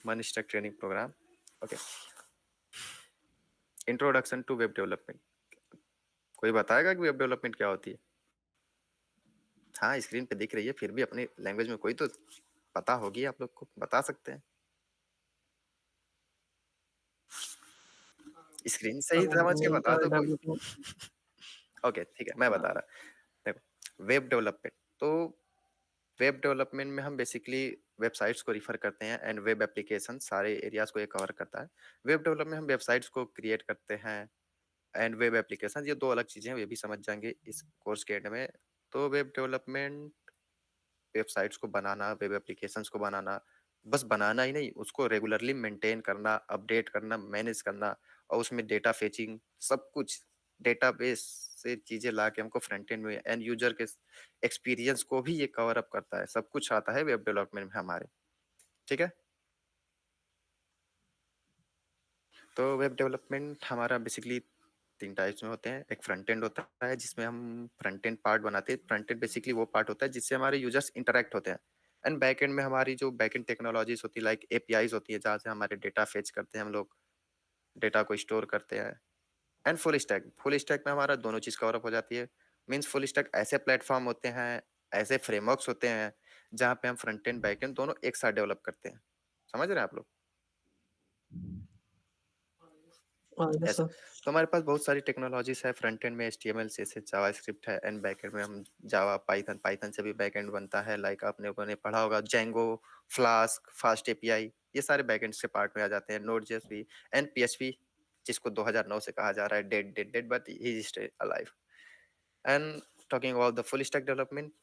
One stack training program. Okay. Introduction to web development. कोई बताएगा कि वेब डेवलपमेंट क्या होती है? हाँ, स्क्रीन पे दिख रही है, फिर भी अपनी लैंग्वेज में कोई तो पता होगी, आप लोग को बता सकते हैं। स्क्रीन से ही समझ के बता दो कोई। ओके ठीक है, मैं बता रहा। देखो, वेब डेवलपमेंट तो वेब डेवलपमेंट में हम बेसिकली वेबसाइट्स को रिफर करते हैं एंड वेब एप्लीकेशन सारे एरियाज को ये कवर करता है। वेब डेवलपमेंट में हम वेबसाइट्स को क्रिएट करते हैं एंड वेब एप्लीकेशन, ये दो अलग चीजें हैं, ये भी समझ जाएंगे इस कोर्स के एंड में। तो वेब डेवलपमेंट वेबसाइट्स को बनाना, वेब एप्लीकेशंस को बनाना, बस बनाना ही नहीं, उसको रेगुलरली मेंटेन करना, अपडेट करना, मैनेज करना, और उसमें डेटा फेचिंग, सब कुछ डेटाबेस से चीजें ला के हमको फ्रंट एंड में एंड यूजर के एक्सपीरियंस को भी ये कवर अप करता है। सब कुछ आता है वेब डेवलपमेंट में हमारे। ठीक है, तो वेब डेवलपमेंट हमारा बेसिकली तीन टाइप्स में होते हैं। एक फ्रंट एंड होता है जिसमें हम फ्रंट एंड पार्ट बनाते हैं। फ्रंट एंड बेसिकली वो पार्ट होता है जिससे हमारे यूजर्स इंटरेक्ट होते हैं। एंड बैक एंड में हमारी जो बैक एंड टेक्नोलॉजीज होती है, लाइक एपीआईज होती है, जहाँ से हमारे डेटा फेच करते हैं, हम लोग डेटा को स्टोर करते हैं। एंड फुल स्टैक में हमारा दोनों चीज कवर अप हो जाती है। मीन्स फुल स्टैक ऐसे प्लेटफॉर्म होते हैं, ऐसे फ्रेमवर्क्स होते हैं जहाँ पे हम फ्रंट एंड बैक एंड दोनों एक साथ डेवलप करते हैं। समझ रहे हैं आप लोग? यस ऐसा सर। तो हमारे पास बहुत सारी टेक्नोलॉजीज है। फ्रंट एंड में HTML CSS जावास्क्रिप्ट है एंड बैक एंड में हम जावा पाइथन, पाइथन से भी बैक एंड बनता है। लाइक आपने लोगों ने पढ़ा होगा जेंगो, फ्लास्क, फास्ट एपीआई, ये सारे बैक एंड से पार्ट में आ जाते हैं। नोड जेएसपी एंड PHP, जिसको 2009 से कहा जा रहा है dead dead dead, but he is still alive. And talking about the full stack development,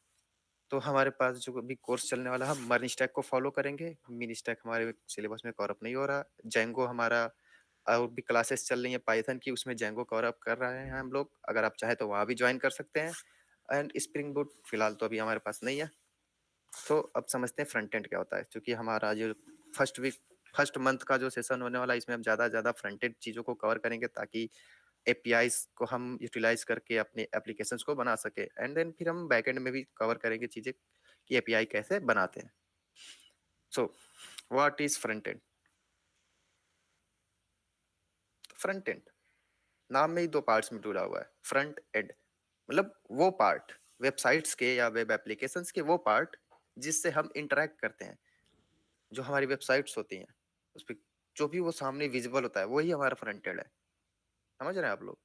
तो हमारे पास जो अभी कोर्स चलने वाला है, हम मर्न स्टैक को फॉलो करेंगे। मिनी स्टैक हमारे सिलेबस में कवर अप नहीं हो रहा। जेंगो हमारा और भी क्लासेस चल रही है पाइथन की, उसमें जेंगो कवर अप कर रहे हैं हम लोग। अगर आप चाहे तो वहाँ भी ज्वाइन कर सकते हैं। एंड स्प्रिंग बूट फिलहाल तो अभी हमारे पास नहीं है। तो अब समझते हैं फ्रंट एंड क्या होता है, क्योंकि हमारा जो फर्स्ट मंथ का जो सेशन होने वाला है, इसमें हम ज़्यादा ज़्यादा फ्रंट एंड चीज़ों को कवर करेंगे, ताकि एपीआईज को हम यूटिलाइज करके अपने एप्लीकेशंस को बना सके। एंड देन फिर हम बैक एंड में भी कवर करेंगे चीज़ें कि एपीआई कैसे बनाते हैं। So what is front end? Front end नाम में ही दो पार्ट्स में जुड़ा हुआ है। फ्रंट एंड मतलब वो पार्ट, वेबसाइट्स के या वेब एप्लीकेशंस के वो पार्ट जिससे हम इंटरेक्ट करते हैं। जो हमारी वेबसाइट्स होती हैं उस पर जो भी वो सामने विजिबल होता है, वही हमारा फ्रंट एंड है। समझ रहे हैं आप लोग?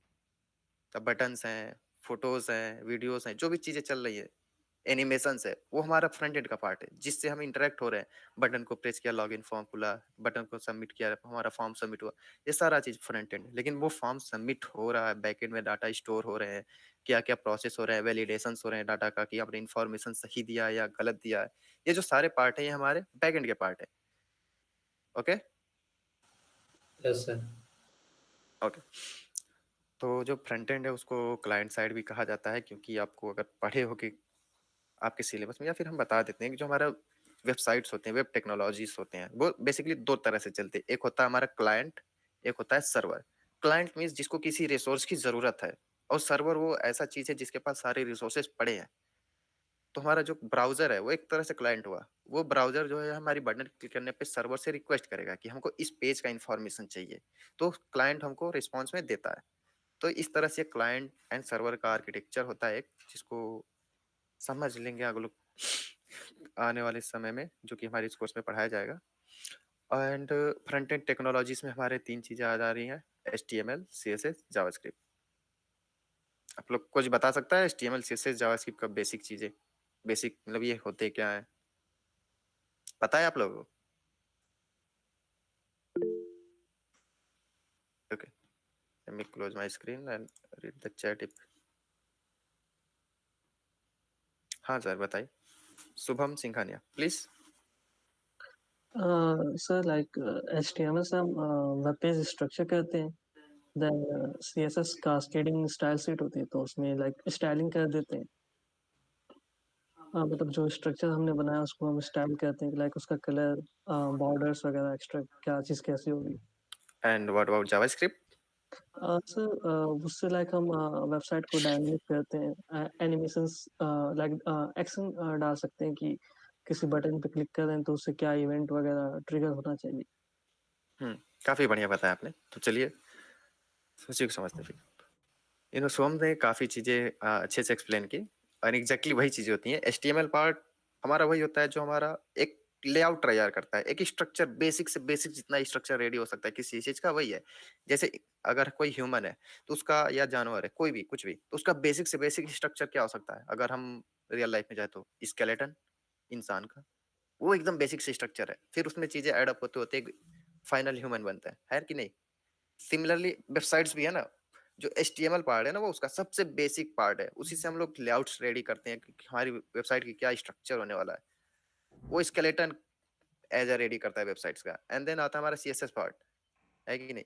तब बटन्स हैं, फोटोज हैं, वीडियोस हैं, जो भी चीजें चल रही है, एनिमेशंस है, वो हमारा फ्रंट एंड का पार्ट है, जिससे हम इंटरेक्ट हो रहे हैं। बटन को प्रेस किया, लॉगिन फॉर्म खुला, बटन को सबमिट किया, हमारा फॉर्म सबमिट हुआ, ये सारा चीज फ्रंट एंड है। लेकिन वो फॉर्म सबमिट हो रहा है, बैक एंड में डाटा स्टोर हो रहे हैं, क्या क्या प्रोसेस हो रहे हैं, वैलिडेशन हो रहे हैं डाटा का, कि आपने इन्फॉर्मेशन सही दिया है या गलत दिया है, ये जो सारे पार्ट है ये हमारे बैक एंड के पार्ट है। Okay yes sir. ओके। तो जो फ्रंट एंड है उसको क्लाइंट साइड भी कहा जाता है, क्योंकि आपको अगर पढ़े हो कि आपके सिलेबस में, या फिर हम बता देते हैं कि जो हमारा वेबसाइट्स होते हैं, वेब टेक्नोलॉजीज होते हैं, वो बेसिकली दो तरह से चलते हैं। एक होता है हमारा क्लाइंट, एक होता है सर्वर। क्लाइंट मीन्स जिसको किसी रिसोर्स की जरूरत है, और सर्वर वो ऐसा चीज है जिसके पास सारे रिसोर्सेज पड़े हैं। तो हमारा जो ब्राउजर है वो एक तरह से क्लाइंट हुआ। वो ब्राउजर जो है हमारी बटन क्लिक करने पे सर्वर से रिक्वेस्ट करेगा कि हमको इस पेज का इंफॉर्मेशन चाहिए, तो क्लाइंट हमको रिस्पॉन्स में देता है। तो इस तरह से क्लाइंट एंड सर्वर का आर्किटेक्चर होता है एक, जिसको समझ लेंगे आप लोग आने वाले समय में, जो कि हमारे इस कोर्स में पढ़ाया जाएगा। एंड फ्रंट एंड टेक्नोलॉजीज में हमारे तीन चीजें आ जा रही हैं, HTML CSS जावास्क्रिप्ट। आप लोग कुछ बता सकता है HTML CSS जावास्क्रिप्ट का बेसिक चीजें? बेसिक मतलब ये होते क्या है, पता है आप लोगों को? Okay, let me close my screen and read the chat if... हाँ सर बताइए, Shubham Singhania please. Sir like HTML से हम वेब पेज स्ट्रक्चर करते हैं। Then CSS cascading style sheet होती है, तो उसमें लाइक स्टाइलिंग कर देते हैं। मतलब जो स्ट्रक्चर हमने बनाया उसको हम स्टाइल कहते हैं, लाइक उसका कलर, बॉर्डर्स वगैरह एक्स्ट्रा क्या चीज़ कैसी होगी। And what about JavaScript? Sir उससे लाइक हम वेबसाइट को डायनामिक करते हैं, एनिमेशंस लाइक एक्शन डाल सकते हैं कि किसी बटन पे क्लिक करें तो उससे क्या इवेंट वगैरह ट्रिगर होना चाहिए। हुँ, काफ़ी बढ़िया बताया आपने। तो चलिए उसी को समझते हैं फिर। सोम ने काफ़ी चीज़ें अच्छे से एक्सप्लेन की और एग्ज़ैक्टली वही चीज़ें होती हैं। एचटीएमएल पार्ट हमारा वही होता है जो हमारा एक लेआउट तैयार करता है। एक स्ट्रक्चर बेसिक से बेसिक जितना स्ट्रक्चर रेडी हो सकता है किसी चीज़ का वही है। जैसे अगर कोई ह्यूमन है तो उसका या जानवर है कोई भी कुछ भी तो उसका बेसिक से बेसिक स्ट्रक्चर क्या हो सकता है? अगर हम रियल लाइफ़ में जाएँ तो स्केलेटन इंसान का, वो एकदम बेसिक से स्ट्रक्चर है। फिर उसमें चीज़ें ऐड अप होते-होते एक फाइनल ह्यूमन बनता है कि नहीं? सिमिलरली वेबसाइट्स भी है ना, जो एचटीएमएल पार्ट है ना वो उसका सबसे बेसिक पार्ट है। उसी से हम लोग लेआउट्स रेडी करते हैं कि हमारी वेबसाइट की क्या स्ट्रक्चर होने वाला है। वो स्केलेटन एज़ अ रेडी करता है वेबसाइट्स का एंड देन आता है हमारा सीएसएस पार्ट, है कि नहीं?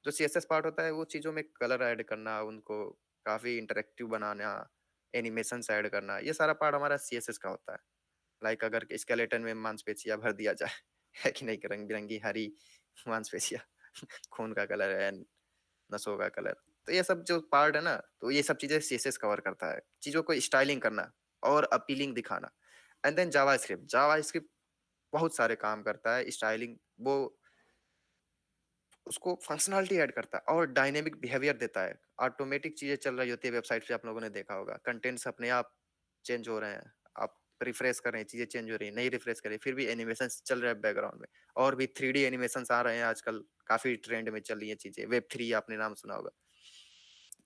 जो सीएसएस पार्ट होता है वो चीज़ों में कलर ऐड करना, उनको काफ़ी इंटरैक्टिव बनाना, एनिमेशंस ऐड करना, ये सारा पार्ट हमारा सीएसएस का होता है। लाइक अगर स्केलेटन में मांसपेशियाँ भर दिया जाए, है कि नहीं? रंग-बिरंगी हरी मांसपेशियाँ, खून का कलर है नसों का कलर। तो ये सब जो पार्ट है ना, तो ये सब चीज़ें सीएसएस कवर करता है। चीज़ों को स्टाइलिंग करना और अपीलिंग दिखाना। एंड देन जावास्क्रिप्ट, जावास्क्रिप्ट बहुत सारे काम करता है। स्टाइलिंग वो उसको फंक्शनैलिटी ऐड करता है और डायनामिक बिहेवियर देता है। ऑटोमेटिक चीज़ें चल रही होती है वेबसाइट पे आप लोगों ने देखा होगा। कंटेंट्स अपने आप चेंज हो रहे हैं। आप रिफ्रेश कर रहे हैं, चीज़ें चेंज हो रही हैं, नहीं रिफ्रेश करें, फिर भी एनिमेशंस चल रहा है बैकग्राउंड में। और भी 3D एनिमेशंस आ रहे हैं आजकल, काफ़ी ट्रेंड में चल रही हैं चीज़ें। वेब 3 आपने नाम सुना होगा।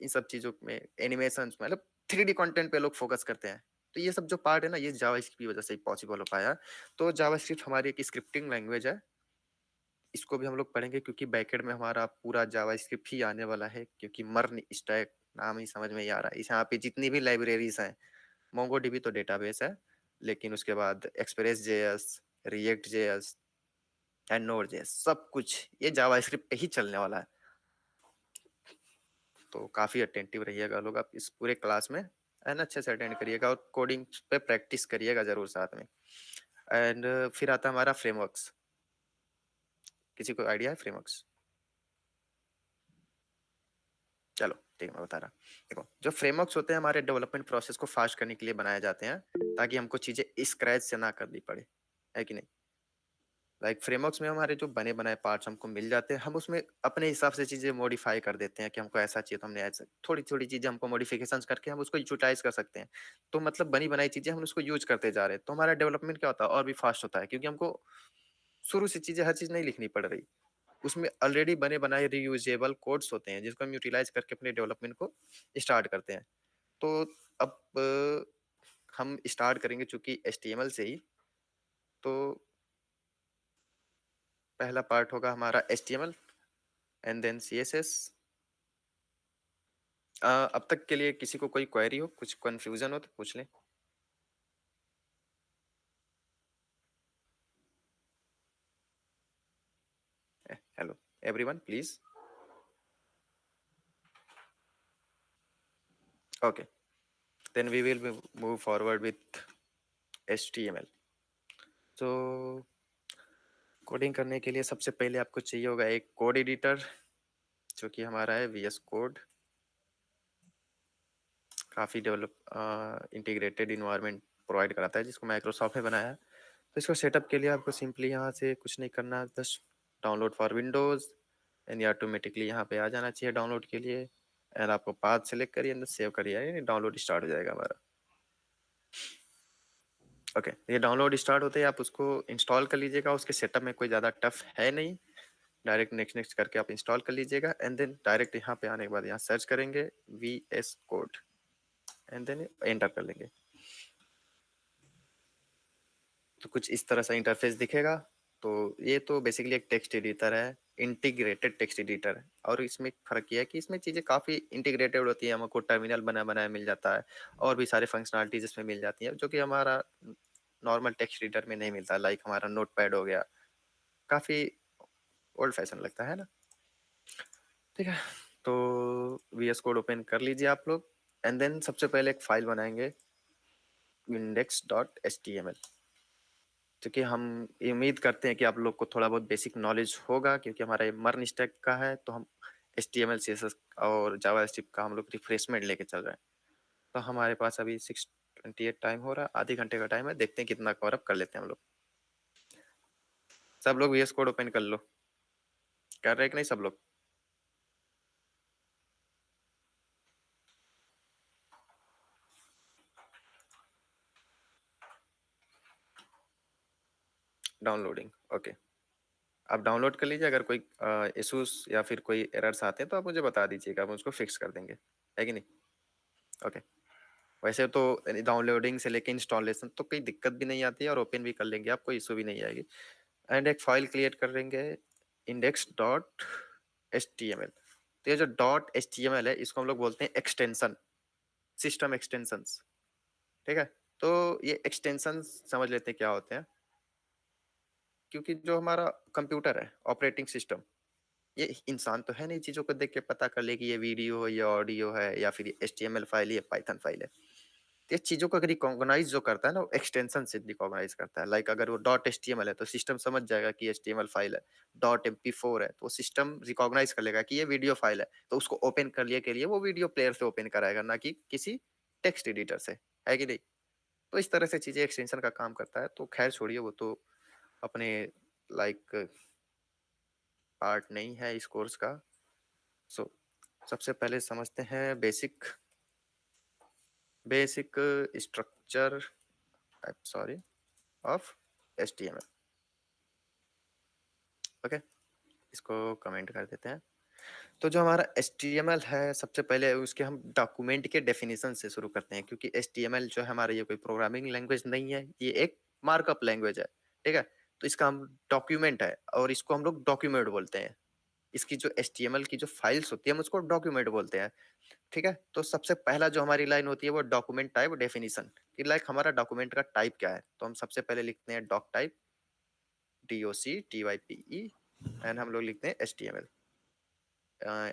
इन सब चीज़ों में एनिमेशंस मतलब 3D कंटेंट पे लोग फ़ोकस करते हैं। तो ये सब जो पार्ट है ना, ये जावास्क्रिप्ट की वज़ह से ही पॉसिबल हो पाया। तो जावास्क्रिप्ट हमारी एक स्क्रिप्टिंग लैंग्वेज है। इसको भी हम लोग पढ़ेंगे क्योंकि बैकएंड में हमारा पूरा जावास्क्रिप्ट ही आने वाला है क्योंकि मर्न स्टैक नाम ही समझ में ही आ रहा है। इस यहाँ पे जितनी भी लाइब्रेरीज़ हैं, मोंगोडीबी तो डेटाबेस है, लेकिन उसके बाद express JS, react JS and node JS सब कुछ ये जावास्क्रिप्ट पे ही चलने वाला है। तो काफ़ी अटेंटिव रहिएगा लोग आप इस पूरे क्लास में एंड अच्छे से अटेंड करिएगा और कोडिंग पे प्रैक्टिस करिएगा ज़रूर साथ में। एंड फिर आता है हमारा फ्रेमवर्क्स। किसी को आइडिया है फ्रेमवर्क्स? चलो ठीक है मैं बता रहा देखो जो फ्रेमवर्क्स होते हैं हमारे डेवलपमेंट प्रोसेस को फास्ट करने के लिए बनाए जाते हैं ताकि हमको चीज़ें स्क्रैच से ना करनी पड़े, है कि नहीं? लाइक फ्रेमवर्क्स में हमारे जो बने बनाए पार्ट्स हमको मिल जाते हैं हम उसमें अपने हिसाब से चीज़ें मॉडिफाई कर देते हैं कि हमको ऐसा चाहिए तो हमने ऐसा थोड़ी थोड़ी चीज़ें हमको मॉडिफिकेशंस करके हम उसको यूटिलाइज कर सकते हैं। तो मतलब बनी बनाई चीज़ें हम उसको यूज करते जा रहे हैं तो हमारा डेवलपमेंट क्या होता है और भी फास्ट होता है क्योंकि हमको शुरू से चीज़ें हर चीज़ नहीं लिखनी पड़ रही। उसमें ऑलरेडी बने बनाए रीयूजेबल कोड्स होते हैं जिसको हम यूटिलाइज करके अपने डेवलपमेंट को स्टार्ट करते हैं। तो अब हम स्टार्ट करेंगे चूंकि एचटीएमएल से ही। तो पहला पार्ट होगा हमारा एचटीएमएल एंड देन सीएसएस। अब तक के लिए किसी को कोई क्वेरी हो कुछ कंफ्यूजन हो तो पूछ लें। Hello everyone please. Okay then we will move forward with HTML. तो कोडिंग करने के लिए सबसे पहले आपको चाहिए होगा एक कोड एडिटर जो कि हमारा है वीएस कोड। काफ़ी डेवलप इंटीग्रेटेड इन्वायरमेंट प्रोवाइड कराता है जिसको माइक्रोसॉफ्ट ने बनाया है। तो इसको सेटअप के लिए आपको सिंपली यहाँ से कुछ नहीं करना बस डाउनलोड फॉर विंडोज़ एंड ये ऑटोमेटिकली यहाँ पे आ जाना चाहिए डाउनलोड के लिए। एंड आपको पाथ सेलेक्ट करिए एंड सेव करिए डाउनलोड स्टार्ट हो जाएगा हमारा। ओके ये डाउनलोड स्टार्ट होते ही आप उसको इंस्टॉल कर लीजिएगा। उसके सेटअप में कोई ज़्यादा टफ है नहीं। डायरेक्ट नेक्स्ट नेक्स्ट करके आप इंस्टॉल कर लीजिएगा एंड देन डायरेक्ट यहाँ पे आने के बाद यहाँ सर्च करेंगे V S code and then enter कर लेंगे। तो कुछ इस तरह से इंटरफेस दिखेगा। तो ये तो बेसिकली एक टेक्स्ट एडिटर है, इंटीग्रेटेड टेक्स्ट एडिटर है। और इसमें फ़र्क ये है कि इसमें चीज़ें काफ़ी इंटीग्रेटेड होती है। हमको टर्मिनल बना बनाया मिल जाता है और भी सारे फंक्शनलिटीज इसमें मिल जाती हैं जो कि हमारा नॉर्मल टेक्स्ट एडिटर में नहीं मिलता। लाइक हमारा नोटपैड हो गया, काफ़ी ओल्ड फैशन लगता है ना। ठीक है तो वी एस कोड ओपन कर लीजिए आप लोग एंड देन सबसे पहले एक फाइल बनाएंगे index dot H T M L. क्योंकि हम उम्मीद करते हैं कि आप लोग को थोड़ा बहुत बेसिक नॉलेज होगा क्योंकि हमारा ये मर्न स्टैक का है तो हम HTML CSS और जावास्क्रिप्ट का हम लोग रिफ्रेशमेंट लेके चल रहे हैं। तो हमारे पास अभी 6 28 टाइम हो रहा है, आधे घंटे का टाइम है, देखते हैं कितना कवर अप कर लेते हैं हम लोग। सब लोग VS कोड ओपन कर लो। कर रहे हैं कि नहीं सब लोग? Downloading, okay. आप डाउनलोड कर लीजिए, अगर कोई इशूज या फिर कोई एरर्स आते हैं तो आप मुझे बता दीजिएगा, हम उसको फिक्स कर देंगे, है कि नहीं? ओके। वैसे तो डाउनलोडिंग से लेके इंस्टॉलेशन तो कोई दिक्कत भी नहीं आती है, और ओपन भी कर लेंगे आप, कोई इशू भी नहीं आएगी। एंड एक फाइल क्रिएट कर लेंगे, index.html। तो ये जो .html है, इसको हम लोग बोलते हैं एक्सटेंशन, सिस्टम एक्सटेंशंस, ठीक है? तो ये एक्सटेंशन समझ लेते हैं क्या होते हैं। क्योंकि जो हमारा कंप्यूटर है, ऑपरेटिंग सिस्टम, ये इंसान तो है नहीं चीजों को देख के पता कर ले कि ये वीडियो है, ये ऑडियो है, या फिर HTML फाइल, ये पाइथन फाइल है। तो ये चीजों को रिकॉग्नाइज जो करता है ना, वो एक्सटेंशन से रिकॉग्नाइज करता है। लाइक अगर वो .html है तो सिस्टम समझ जाएगा कि HTML फाइल है। .mp4 है तो सिस्टम रिकॉग्नाइज कर लेगा कि ये वीडियो फाइल है, तो उसको ओपन कर लिए के लिए वो वीडियो प्लेयर से ओपन कराएगा, ना कि किसी टेक्स्ट एडिटर से, है कि नहीं? तो इस तरह से चीजें एक्सटेंशन का काम करता है। तो खैर छोड़िए, वो तो अपने लाइक पार्ट नहीं है इस कोर्स का। सो सबसे पहले समझते हैं basic basic structure, sorry, of HTML। Okay, इसको कमेंट कर देते हैं। तो जो हमारा HTML है, सबसे पहले उसके हम डॉक्यूमेंट के डेफिनेशन से शुरू करते हैं, क्योंकि HTML जो है हमारा, ये कोई प्रोग्रामिंग लैंग्वेज नहीं है, ये एक मार्कअप लैंग्वेज है, ठीक है? तो इसका हम डॉक्यूमेंट है, और इसको हम लोग डॉक्यूमेंट बोलते हैं। इसकी जो HTML की जो फाइल्स होती है, हम उसको डॉक्यूमेंट बोलते हैं, ठीक है? तो सबसे पहला जो हमारी लाइन होती है वो डॉक्यूमेंट टाइप डेफिनेशन, कि लाइक हमारा डॉक्यूमेंट का टाइप क्या है। तो हम सबसे पहले लिखते हैं डॉक टाइप, DOCTYPE, एंड हम लोग लिखते हैं HTML,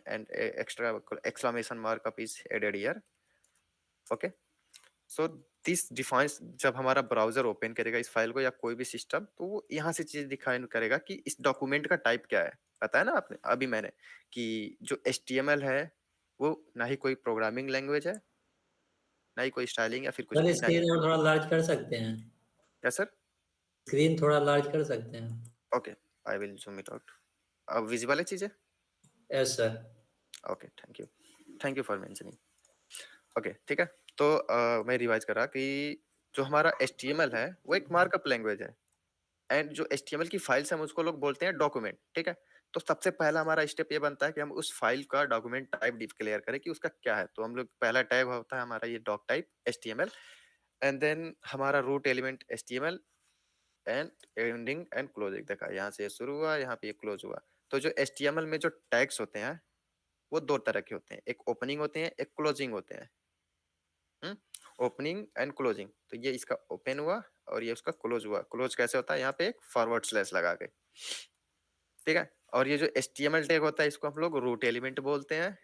and extra exclamation markup is added here. Okay, so this defines, जब हमारा ब्राउजर ओपन करेगा इस फाइल को या कोई भी सिस्टम, तो वो यहाँ से चीज डिफाइन करेगा कि इस डॉक्यूमेंट का टाइप क्या है। बताया ना आपने अभी मैंने कि जो HTML है वो ना ही कोई प्रोग्रामिंग लैंग्वेज है, ना ही कोई स्टाइलिंग या फिर कुछ सर भी नहीं। स्क्रीन और थोड़ा लार्ज कर सकते हैं? क्या सर? स्क्रीन थोड़ा लार्ज कर सकते हैं? Okay, I will zoom it out. अब विजिबल है चीजें? Yes sir. Okay, thank you for mentioning. Okay, ठीक है। तो मैं रिवाइज कर रहा कि जो हमारा HTML है वो एक मार्कअप लैंग्वेज है, एंड जो HTML की फाइल्स हम उसको लोग बोलते हैं डॉक्यूमेंट, ठीक है? तो सबसे पहला हमारा स्टेप ये बनता है कि हम उस फाइल का डॉक्यूमेंट टाइप डिक्लेयर करें कि उसका क्या है। तो हम लोग पहला टाइप होता है हमारा ये doctype HTML, and then हमारा root element HTML, and ending and closing. देखा, यहाँ से ये शुरू हुआ, यहाँ पे ये क्लोज हुआ। तो जो HTML में जो टैग्स होते हैं वो दो तरह के होते हैं, एक ओपनिंग होते हैं, एक क्लोजिंग होते हैं। ओपनिंग एंड क्लोजिंग, तो ये इसका ओपन हुआ और ये उसका क्लोज हुआ। क्लोज कैसे होता है? यहाँ पे एक फॉरवर्ड स्लैश लगा के, ठीक है? और ये जो HTML टैग होता है इसको हम लोग रूट एलिमेंट बोलते हैं।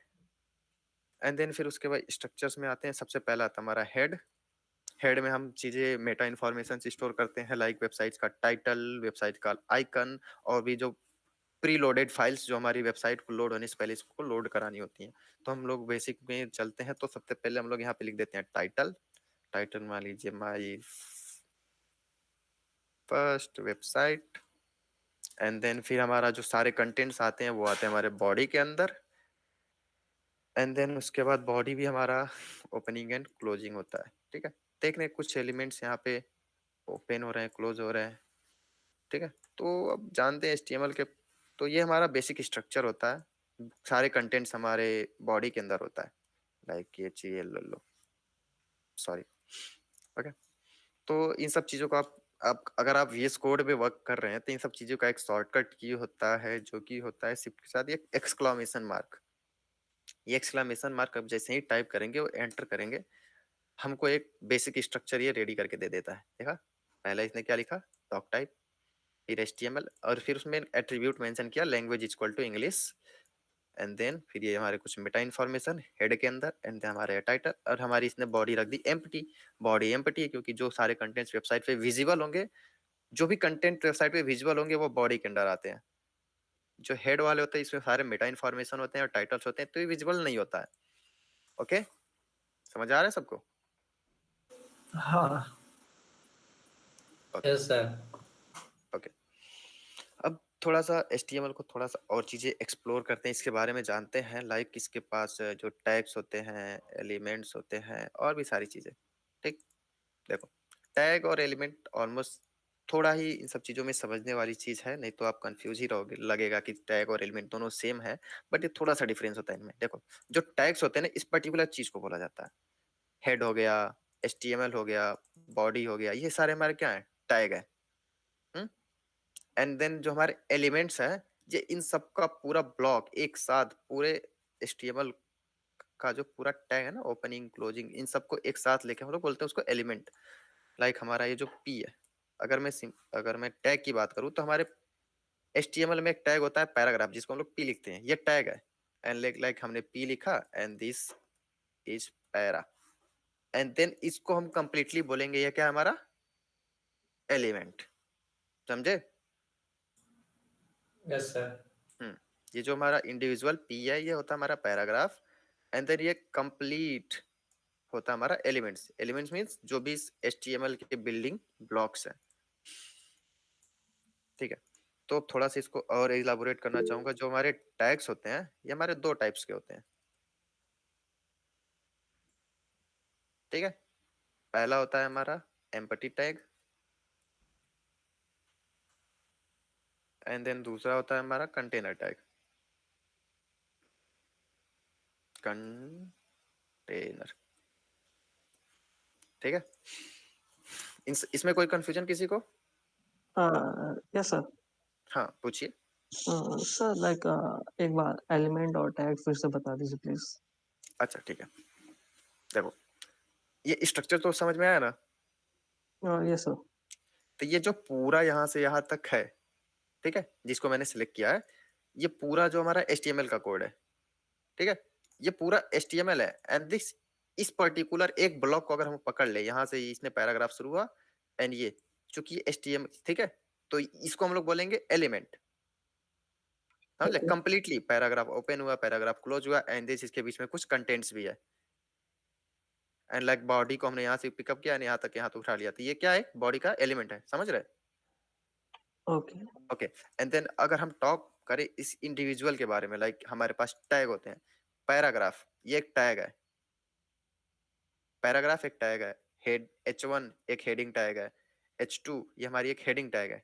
एंड देन फिर उसके बाद स्ट्रक्चर्स में आते हैं। सबसे पहला आता है हमारा हेड। हेड में हम चीजें मेटा इन्फॉर्मेशन स्टोर करते हैं, लाइक वेबसाइट का टाइटल, वेबसाइट का आइकन, और भी जो प्री लोडेड फाइल्स जो हमारी वेबसाइट को लोड होने से पहले इसको लोड करानी होती हैं। तो हम लोग बेसिक में चलते हैं। तो सबसे पहले हम लोग यहाँ पे लिख देते हैं टाइटल। टाइटल मान लीजिए my first website, and then फिर हमारा जो सारे कंटेंट्स आते हैं वो आते हैं हमारे बॉडी के अंदर, एंड देन उसके बाद बॉडी भी हमारा ओपनिंग एंड क्लोजिंग होता है, ठीक है? देखने कुछ एलिमेंट्स यहाँ पे ओपन हो रहे हैं, क्लोज हो रहे हैं, ठीक है? तो अब जानते हैं HTML के। तो ये हमारा बेसिक स्ट्रक्चर होता है, सारे कंटेंट्स हमारे बॉडी के अंदर होता है, लाइक ये चीज ले लो, सॉरी। ओके, तो इन सब चीजों को आप अगर आप VS कोड में वर्क कर रहे हैं तो इन सब चीजों का एक शॉर्टकट की होता है, जो कि होता है सिर्फ के साथ एक एक्सक्लामेशन मार्क। ये एक्सक्लामेशन मार्क अब जैसे ही टाइप करेंगे और एंटर करेंगे, हमको एक बेसिक स्ट्रक्चर ये रेडी करके दे देता है। देखा, पहला इसने क्या लिखा? डॉक टाइप, फिर HTML, और फिर उसमें एट्रीब्यूट मेंशन किया language equal to English, and then फिर ये हमारे कुछ मेटा इन्फॉर्मेशन हेड के अंदर, एंड देन हमारे टाइटल, और हमारी इसने बॉडी रख दी एम्प्टी। बॉडी एम्प्टी है क्योंकि जो सारे कंटेंट्स वेबसाइट पे विजिबल होंगे, जो भी कंटेंट वेबसाइट पे विजुअल होंगे वो बॉडी के अंदर आते हैं। जो हेड वाले होते हैं इसमें सारे मेटा इन्फॉर्मेशन होते हैं और टाइटल्स होते हैं, तो ये विजुअल नहीं होता है। ओके, समझ आ रहा है सबको? हाँ। ओके। Yes sir. ओके, अब थोड़ा सा HTML को थोड़ा सा और चीजें एक्सप्लोर करते हैं, इसके बारे में जानते हैं। लाइक इसके पास जो टैग्स होते हैं, एलिमेंट्स होते हैं और भी सारी चीजें। ठीक, देखो, टैग और एलिमेंट ऑलमोस्ट थोड़ा ही इन सब चीजों में समझने वाली चीज है, नहीं तो आप कंफ्यूज ही रहोगे, लगेगा कि टैग और एलिमेंट दोनों सेम है। बट ये थोड़ा सा डिफरेंस होता है इनमें। देखो, जो टैग्स होते हैं ना, इस पर्टिकुलर चीज को बोला जाता है। हेड हो गया, HTML हो गया, बॉडी हो गया, ये सारे हमारे क्या है, टैग है। एंड देन जो हमारे एलिमेंट्स हैं, ये इन सब का पूरा ब्लॉक एक साथ पूरे HTML का जो पूरा टैग है ना, ओपनिंग क्लोजिंग, इन सबको एक साथ लेके हम लोग बोलते हैं उसको एलिमेंट। लाइक हमारा ये जो P है, अगर मैं टैग की बात करूँ तो हमारे HTML में एक टैग होता है पैराग्राफ, जिसको हम लोग P लिखते हैं, ये टैग है। एंड लाइक हमने P लिखा and this is para, and then इसको हम कंप्लीटली बोलेंगे ये क्या है, हमारा एलिमेंट। समझे? Yes sir. हम्म, ये जो हमारा इंडिविजुअल P है, ये होता है हमारा पैराग्राफ। एंड देन ये कंप्लीट होता है हमारा एलिमेंट्स। एलिमेंट्स मींस जो भी इस HTML के बिल्डिंग ब्लॉक्स हैं। ठीक है, तो थोड़ा सा इसको और इलाबोरेट करना चाहूंगा। जो हमारे टैग्स होते हैं, ये हमारे दो टाइप्स के होते हैं। ठीक है, पहला होता है हमारा एम्पटी टैग, एंड देन दूसरा होता है हमारा कंटेनर टैग। कंटेनर, ठीक है। इसमें कोई कंफ्यूजन किसी को? Yes sir. हाँ, पूछिए। सर लाइक एक बार एलिमेंट और टैग फिर से बता दीजिए प्लीज। अच्छा, ठीक है, देखो, ये स्ट्रक्चर तो समझ में आया ना? Yes sir. तो ये जो पूरा यहाँ से यहाँ तक है, ठीक है, जिसको मैंने सिलेक्ट किया है, ये पूरा जो हमारा HTML का कोड है। ठीक है, ये पूरा HTML है। एंड दिस, इस पर्टिकुलर एक ब्लॉक को अगर हम पकड़ ले, यहाँ से इसने पैराग्राफ शुरू हुआ, एंड ये चूंकि HTML, ठीक है, तो इसको हम लोग बोलेंगे एलिमेंट। समझ ले, ओके। कंप्लीटली पैराग्राफ ओपन हुआ, पैराग्राफ क्लोज हुआ, एंड दिस इसके बीच में कुछ कंटेंट्स भी है। एंड लाइक बॉडी को हमने यहाँ से पिकअप किया, यहाँ तक यहाँ तो उठा लिया, तो ये क्या है, बॉडी का एलिमेंट है। समझ रहे? ओके। ओके, एंड देन अगर हम टॉक करें इस इंडिविजुअल के बारे में, लाइक हमारे पास टैग होते हैं। पैराग्राफ ये एक टैग है, पैराग्राफ एक टैग है। हेड H1 एक हेडिंग टैग है। H2 ये हमारी एक हेडिंग टैग है।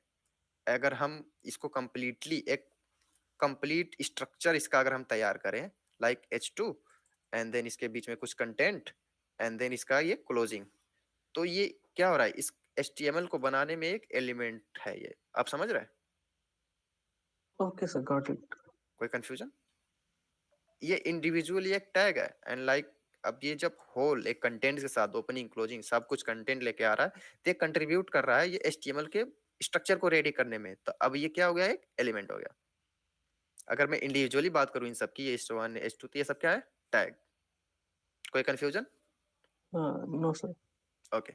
अगर हम इसको कंप्लीटली एक कंप्लीट स्ट्रक्चर इसका अगर हम तैयार करें, लाइक H2, एंड देन इसके बीच में कुछ कंटेंट, एंड देन इसका ये क्लोजिंग, तो ये क्या हो रहा है, इस HTML को बनाने में एक एलिमेंट है ये। आप समझ रहे हैं? Okay sir, got it. कोई कंफ्यूजन? ये इंडिविजुअली एक टैग है। एंड लाइक अब ये जब होल एक कंटेंट के साथ ओपनिंग क्लोजिंग सब कुछ कंटेंट लेके आ रहा है, तो ये कंट्रीब्यूट कर रहा है ये HTML के स्ट्रक्चर को रेडी करने में। तो अब ये क्या हो गया, एक एलिमेंट हो गया। अगर मैं इंडिविजुअली बात करूं इन सब की, H1 H2, तो ये सब क्या है, टैग। कोई कंफ्यूजन? No sir. ओके,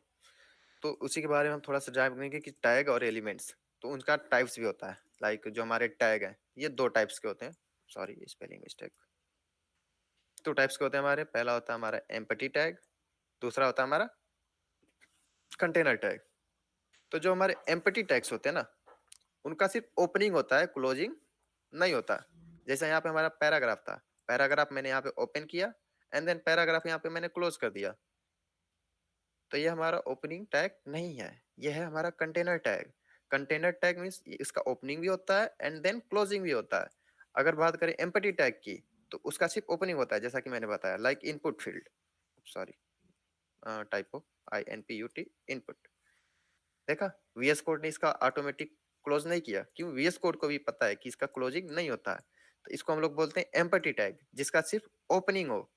तो उसी के बारे में हम थोड़ा सा जानेंगे कि टैग और एलिमेंट्स, तो उनका टाइप्स भी होता है। लाइक जो हमारे टैग हैं, ये दो टाइप्स के होते हैं। Sorry, spelling mistake. दो टाइप्स के होते हैं हमारे। पहला होता है हमारा एम्पटी टैग, दूसरा होता है हमारा कंटेनर टैग। तो जो हमारे एम्पटी टैग्स होते हैं ना, उनका सिर्फ ओपनिंग होता है, क्लोजिंग नहीं होता। जैसे यहाँ पे हमारा पैराग्राफ था, पैराग्राफ मैंने यहाँ पे ओपन किया, एंड देन पैराग्राफ यहाँ पे मैंने क्लोज कर दिया, तो ये हमारा ओपनिंग टैग नहीं है, ये है हमारा container tag. Container tag means इसका ओपनिंग भी होता है एंड देन क्लोजिंग भी होता है। अगर बात करें एम्पटी टैग की, तो उसका सिर्फ ओपनिंग होता है, जैसा कि मैंने बताया, like input field, sorry, typo, INPUT, input. देखा, VS कोड ने इसका ऑटोमेटिक क्लोज नहीं किया, क्यों? VS कोड को भी पता है कि इसका क्लोजिंग नहीं होता है। तो इसको हम लोग बोलते हैं एम्पटी टैग, जिसका सिर्फ ओपनिंग हो।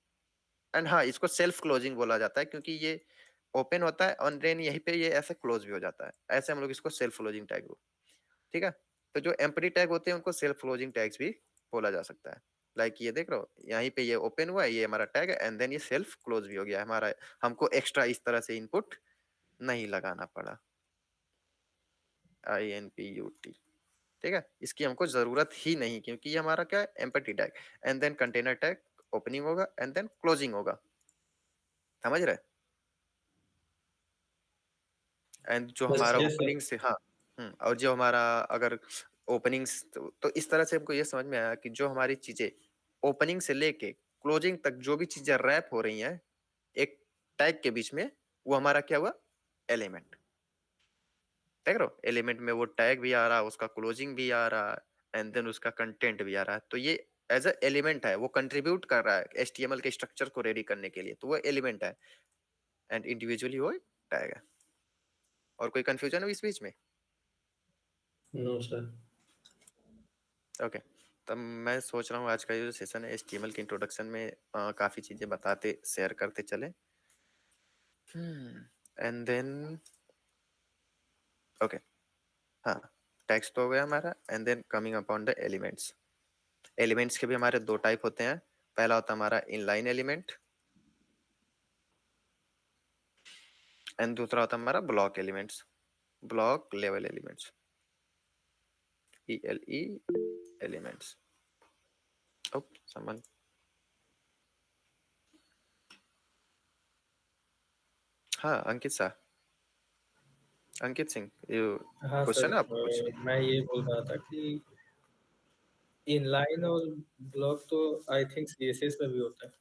एंड हाँ, इसको सेल्फ क्लोजिंग बोला जाता है, क्योंकि ये ओपन होता है और देन यहीं पे ये ऐसे क्लोज भी हो जाता है। ऐसे हम लोग इसको सेल्फ क्लोजिंग टैग, ठीक है। तो जो एम्पटी टैग होते हैं उनको सेल्फ क्लोजिंग टैग्स भी बोला जा सकता है। लाइक ये देख रहे हो, यहीं पे ये ओपन हुआ है, ये हमारा टैग है, एंड देन ये सेल्फ क्लोज भी हो गया हमारा। हमको एक्स्ट्रा इस तरह से इनपुट नहीं लगाना पड़ा, INPUT, ठीक है। इसकी हमको जरूरत ही नहीं, क्योंकि ये हमारा क्या है, empty tag. And then container tag opening होगा एंड देन क्लोजिंग होगा। समझ रहे? एंड जो बस हमारा यस सर। ओपनिंग से हाँ और जो हमारा अगर ओपनिंग्स तो इस तरह से हमको ये समझ में आया कि जो हमारी चीजें ओपनिंग से लेके क्लोजिंग तक जो भी चीजें रैप हो रही हैं एक टैग के बीच में, वो हमारा क्या हुआ, एलिमेंट। देख रहे हो, एलिमेंट में वो टैग भी आ रहा है, उसका क्लोजिंग भी आ रहा है एंड देन उसका कंटेंट भी आ रहा है, तो ये एज अ एलिमेंट है, वो कंट्रीब्यूट कर रहा है एचटीएमएल के स्ट्रक्चर को रेडी करने के लिए, तो वो एलिमेंट है एंड इंडिविजुअली वो टैग है। और कोई कंफ्यूजन है इस बीच में? No sir. ओके, तब मैं सोच रहा हूँ आज का ये जो सेशन है एचटीएमएल के इंट्रोडक्शन में काफी चीजें बताते शेयर करते चले। एंड देन ओके, हाँ टेक्स्ट तो हो गया हमारा and then coming upon the elements. Elements के भी हमारे दो टाइप होते हैं, पहला होता है हमारा इनलाइन एलिमेंट एंड दूसरा होता है हमारा block elements, block level elements, ELE elements. ओप समवन, हाँ अंकित सा, अंकित सिंह, ये हाँ सर, क्वेश्चन है आपको कुछ? मैं ये बोल रहा था कि इनलाइन और ब्लॉक तो आई थिंक सीएसएस में भी होता है।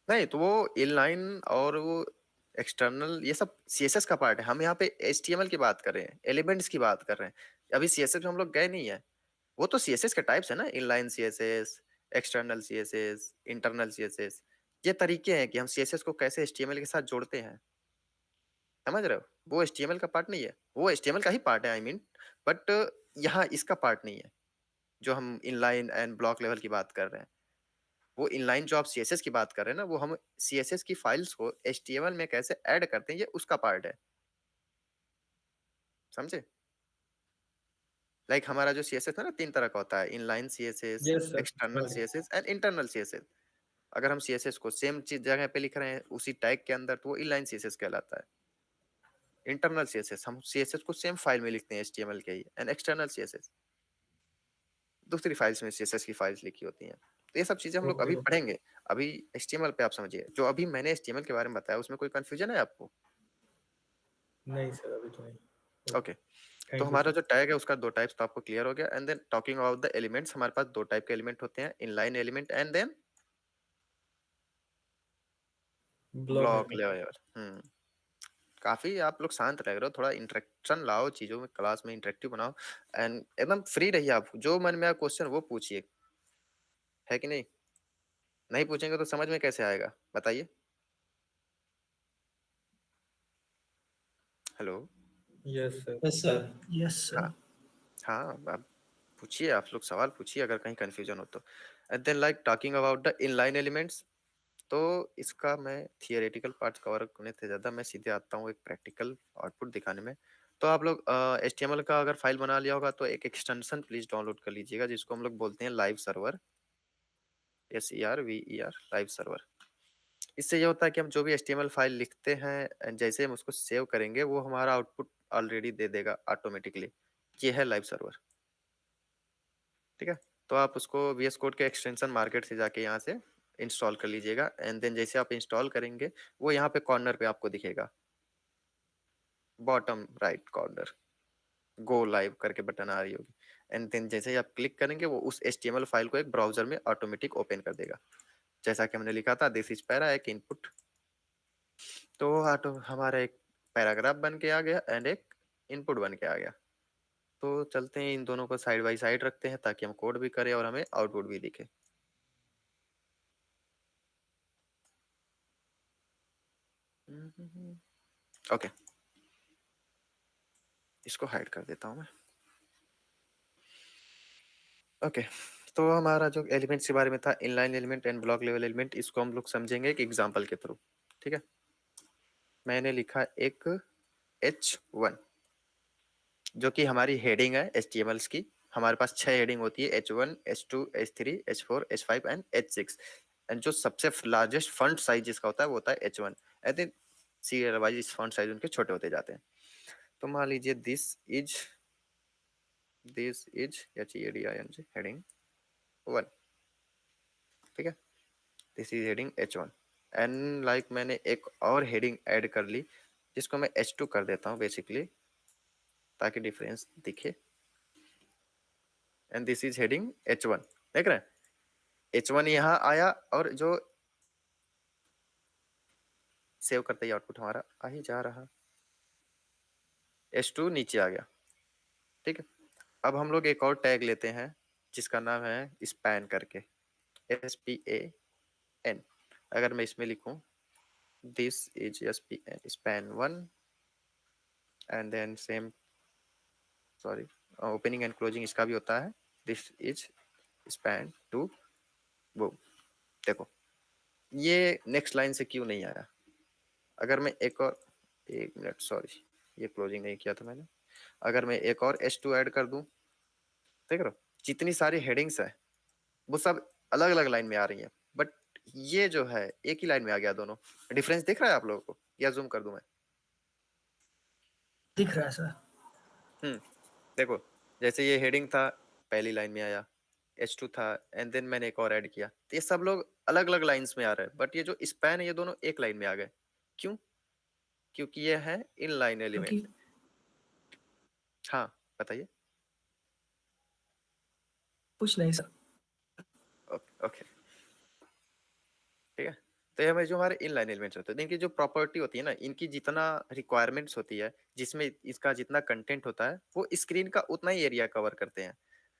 नहीं तो वो इनलाइन और वो एक्सटर्नल ये सब सीएसएस का पार्ट है, हम यहाँ पे एचटीएमएल की बात कर रहे हैं, एलिमेंट्स की बात कर रहे हैं, अभी सीएसएस में हम लोग गए नहीं है। वो तो सीएसएस के टाइप्स है ना, inline CSS, external CSS, internal CSS, ये तरीके हैं कि हम सीएसएस को कैसे एचटीएमएल के साथ जोड़ते हैं, समझ रहे हो? वो एचटीएमएल का पार्ट नहीं है, वो एचटीएमएल का ही पार्ट है आई मीन, बट यहाँ इसका पार्ट नहीं है जो हम इनलाइन एंड ब्लॉक लेवल की बात कर रहे हैं। वो इनलाइन जो आप सीएसएस की बात कर रहे हैं ना, वो हम सीएसएस की फाइल्स को एचटीएमएल में कैसे ऐड करते हैं, ये उसका पार्ट है, समझे? लाइक हमारा जो सीएसएस है ना, तीन तरह का होता है, inline CSS, yes sir, external समझ गया। CSS and internal CSS. अगर हम सीएसएस को सेम चीज जगह पे लिख रहे हैं उसी टैग के अंदर, तो वो इनलाइन सीएसएस कहलाता है। इंटरनल सीएसएस, हम सीएसएस को सेम फाइल में लिखते हैं एचटीएमएल के ही, एंड एक्सटर्नल सीएसएस दूसरी फाइल्स में सीएसएस की फाइल्स लिखी होती हैं। तो ये सब चीजें हम लोग अभी ओके। पढ़ेंगे। अभी एचटीएमएल पे आप समझिए, जो अभी मैंने एचटीएमएल के बारे में बताया उसमें कोई कंफ्यूजन है आपको? नहीं सर, अभी तो नहीं। ओके, तो थैंक यू हमारा सर। जो टैग है उसका दो टाइप्स तो आपको क्लियर हो गया। And then talking about the elements, हमारे पास दो टाइप के एलिमेंट होते हैं, inline element and then block block element. Level. काफी आप लोग शांत रह रहे हो, थोड़ा इंटरेक्शन लाओ चीजों में, क्लास में इंटरेक्टिव बनाओ एंड एकदम फ्री रहिए, आप जो मन में आए क्वेश्चन वो पूछिए, है कि नहीं? नहीं पूछेंगे तो समझ में कैसे आएगा, बताइए। Hello. Yes sir. Yes sir. Yes हाँ सर। हाँ, आप पूछिए, आप लोग सवाल पूछिए अगर कहीं कंफ्यूजन हो तो। And then like talking about the inline elements, तो इसका मैं थियोरेटिकल पार्ट कवर करने से ज़्यादा मैं सीधे आता हूँ एक प्रैक्टिकल आउटपुट दिखाने में। तो आप लोग HTML का अगर फाइल बना लिया होगा तो एक एक्सटेंशन प्लीज डाउनलोड कर लीजिएगा जिसको हम लोग बोलते हैं live server, SERVER, live server. इससे ये होता है कि हम जो भी HTML फाइल लिखते हैं जैसे हम उसको सेव करेंगे वो हमारा आउटपुट ऑलरेडी दे देगा ऑटोमेटिकली। ये है लाइव सर्वर, ठीक है? तो आप उसको VS कोड के एक्सटेंशन मार्केट से जाके यहाँ से इंस्टॉल कर लीजिएगा एंड देन जैसे आप इंस्टॉल करेंगे वो यहाँ पे कॉर्नर पे आपको दिखेगा, bottom right corner, go live करके बटन आ रही होगी एंड देन जैसे ही आप क्लिक करेंगे वो उस HTML फाइल को एक ब्राउजर में ऑटोमेटिक ओपन कर देगा, जैसा कि हमने लिखा था दिस इज पैरा एक इनपुट। तो ऑटो हमारा एक पैराग्राफ बन के आ गया एंड एक इनपुट बन के आ गया। तो चलते हैं इन दोनों को साइड बाय साइड रखते हैं ताकि हम कोड भी करें और हमें आउटपुट भी दिखे। ओके, इसको हाइड कर देता हूँ मैं। ओके, तो हमारा जो एलिमेंट्स के बारे में था, inline element and block level element, इसको हम लोग समझेंगे एक एग्जांपल के थ्रू, ठीक है? मैंने लिखा एक H1 जो कि हमारी हेडिंग है HTML की। हमारे पास 6 हेडिंग होती है, H1, H2, H3, H4, H5 and H6। And जो सबसे लार्जेस्ट फॉन्ट साइज जिसका होता है वो होता है H1। I think serial wise इस फॉन्ट साइज उनके छोटे होते जाते हैं। तो मान लीजिए दिस इज HEADING हेडिंग 1, ठीक है? This is heading H1 and like मैंने एक और हेडिंग ऐड कर ली जिसको मैं H2 कर देता हूँ बेसिकली, ताकि डिफरेंस दिखे। And this is heading H1, देख रहे हैं H1 यहाँ आया, और जो सेव करते ही आउटपुट हमारा आ ही जा रहा, H2 नीचे आ गया, ठीक है। अब हम लोग एक और टैग लेते हैं जिसका नाम है स्पैन करके, SPAN। अगर मैं इसमें लिखूं this is span 1 and then same, sorry, opening and closing इसका भी होता है, दिस इज स्पैन 2, वो देखो ये नेक्स्ट लाइन से क्यों नहीं आया। अगर मैं एक और, एक मिनट सॉरी, ये क्लोजिंग नहीं किया था मैंने। अगर मैं एक और H2 ऐड कर दूं, देख रहे हो जितनी सारी हेडिंग्स है वो सब अलग अलग लाइन में आ रही है, बट ये जो है एक ही लाइन में आ गया दोनों। डिफरेंस दिख रहा है आप लोगों को, या जूम कर दूं मैं? दिख रहा है सर। देखो जैसे ये हेडिंग था पहली लाइन में आया, H2 था, एंड देन मैंने एक और ऐड किया, तो ये सब लोग अलग अलग लाइंस में आ रहे हैं, बट ये जो स्पैन है ये दोनों एक लाइन में आ गए। क्यों? क्योंकि ये है इन लाइन क्योंकि एलिमेंट। हाँ बताइए। कुछ नहीं सर। ओके ओके, ठीक है। तो ये हमारे जो हमारे इनलाइन एलिमेंट्स होते हैं, इनकी जो प्रॉपर्टी होती है ना, इनकी जितना रिक्वायरमेंट्स होती है, जिसमें इसका जितना कंटेंट होता है वो स्क्रीन का उतना ही एरिया कवर करते हैं।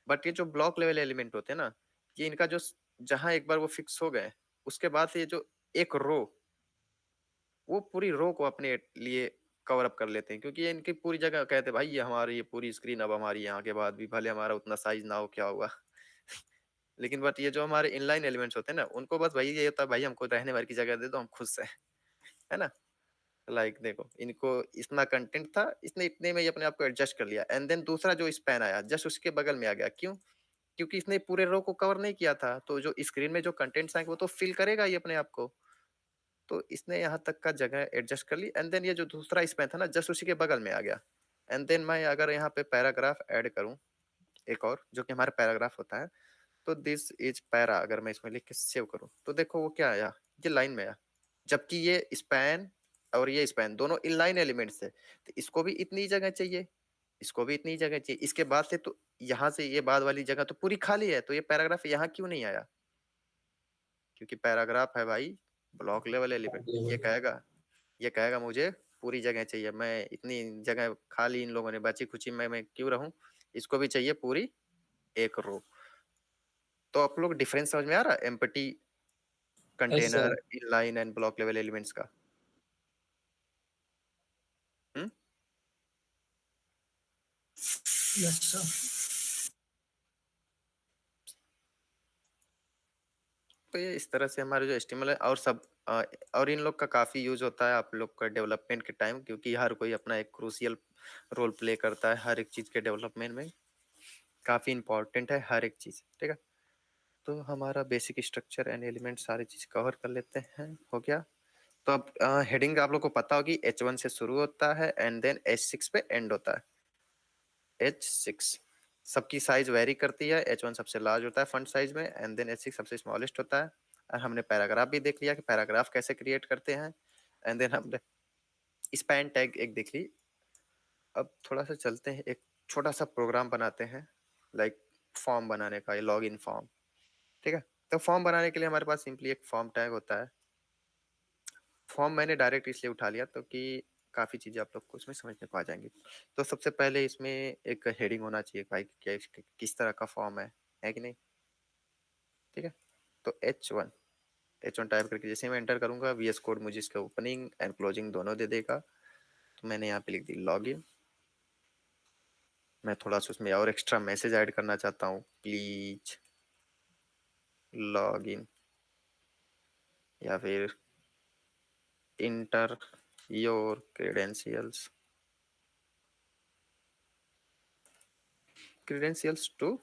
बट ये जो ब्लॉक लेवल एलिमेंट होते हैं ना, ये इनका जो, जहां एक बार वो फिक्स हो गए उसके बाद से ये जो एक रो, वो पूरी रो को अपने लिए कवर अप कर लेते हैं, क्योंकि ये इनकी पूरी जगह कहते हैं भाई ये हमारी ये पूरी स्क्रीन अब हमारी, यहाँ के बाद भी भले हमारा उतना साइज ना हो क्या हुआ। लेकिन बट ये जो हमारे इनलाइन एलिमेंट्स होते हैं ना, उनको बस भाई ये होता है भाई हमको रहने भर की जगह दे दो, हम खुश है ना। लाइक देखो इनको इतना कंटेंट था, इसने इतने में ही अपने आप को एडजस्ट कर लिया, एंड देन दूसरा जो स्पैन आया जस्ट उसके बगल में आ गया। क्यों? क्योंकि इसने पूरे रो को कवर नहीं किया था, तो जो स्क्रीन में जो कंटेंट्स आएंगे वो तो फिल करेगा ही अपने आप को, तो इसने यहाँ तक का जगह एडजस्ट कर ली, एंड देन ये जो दूसरा स्पैन था ना जस्ट उसी के बगल में आ गया। एंड देन मैं अगर यहाँ पे पैराग्राफ ऐड करूँ एक और, जो कि हमारा पैराग्राफ होता है, तो दिस इज पैरा, अगर मैं इसमें लिख के सेव करूँ तो देखो वो क्या आया, ये लाइन में आया। जबकि ये स्पैन और ये स्पैन दोनों इनलाइन एलिमेंट्स है, तो इसको भी इतनी जगह चाहिए, इसको भी इतनी जगह चाहिए, इसके बाद से तो यहाँ से ये बाद वाली जगह तो पूरी खाली है, तो ये पैराग्राफ यहाँ क्यों नहीं आया? क्योंकि पैराग्राफ है भाई ब्लॉक लेवल एलिमेंट, ये कहेगा मुझे पूरी जगह चाहिए, मैं इतनी जगह खाली इन लोगों ने बची खुची में मैं क्यों रहूं, इसको भी चाहिए पूरी एक रो। तो आप लोग डिफरेंस समझ में आ रहा है empty yes container sir. Inline and block level elements का? हम्म? Yes sir. तो ये इस तरह से हमारे जो HTML है और सब और इन लोग का काफी यूज होता है आप लोग का डेवलपमेंट के टाइम, क्योंकि हर कोई अपना एक क्रूशियल रोल प्ले करता है हर एक चीज के डेवलपमेंट में, काफी इंपॉर्टेंट है हर एक चीज, ठीक है। तो हमारा बेसिक स्ट्रक्चर एंड एलिमेंट सारी चीज कवर कर लेते हैं, हो गया। तो अब हेडिंग आप लोग को पता होगी H1 से शुरू होता है एंड देन H6 पे एंड होता है। H6 सबकी साइज वेरी करती है, H1 सबसे लार्ज होता है फंट साइज में, एंड देन H6 सबसे स्मॉलेस्ट होता है। और हमने पैराग्राफ भी देख लिया कि पैराग्राफ कैसे क्रिएट करते हैं, एंड देन हमने स्पैन टैग एक देख ली। अब थोड़ा सा चलते हैं, एक छोटा सा प्रोग्राम बनाते हैं, लाइक फॉर्म बनाने का, लॉग इन फॉर्म, ठीक है। तो फॉर्म बनाने के लिए हमारे पास सिंपली एक फॉर्म टैग होता है। फॉर्म मैंने डायरेक्ट इसलिए उठा लिया तो कि काफी चीजें आप लोग को इसमें समझने को आ जाएंगी। तो सबसे पहले इसमें एक हेडिंग होना चाहिए भाई, क्या किस तरह का फॉर्म है कि नहीं, ठीक है। तो H1 टाइप करके जैसे मैं एंटर करूंगा VS कोड मुझे इसका ओपनिंग एंड क्लोजिंग दोनों दे देगा। तो मैंने यहाँ पे लिख दी लॉगिन। मैं थोड़ा सा उसमें और एक्स्ट्रा मैसेज ऐड करना चाहता हूँ, प्लीज लॉगिन, या फिर enter your credentials to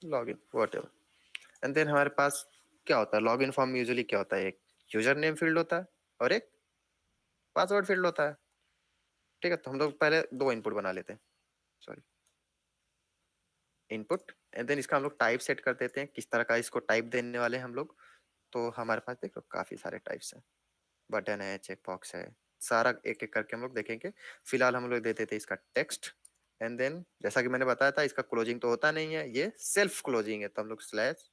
login whatever. And then हमारे पास क्या होता है, लॉगिन फॉर्म में यूजुअली क्या होता है, एक यूजर नेम फील्ड होता है और एक पासवर्ड फील्ड होता है, ठीक है। तो हम लोग पहले दो इनपुट बना लेते हैं, सॉरी, इनपुट, एंड देन इसका हम लोग टाइप सेट कर देते हैं, किस तरह का इसको टाइप देने वाले हैं हम लोग। तो हमारे पास देखो काफी सारे टाइप्स हैं, बटन है, चेक बॉक्स है, सारा एक एक करके हम लोग देखेंगे। फिलहाल हम लोग दे देते इसका टेक्स्ट, एंड देन जैसा कि मैंने बताया था इसका क्लोजिंग तो होता नहीं है, ये सेल्फ क्लोजिंग है, तो हम लोग स्लैश,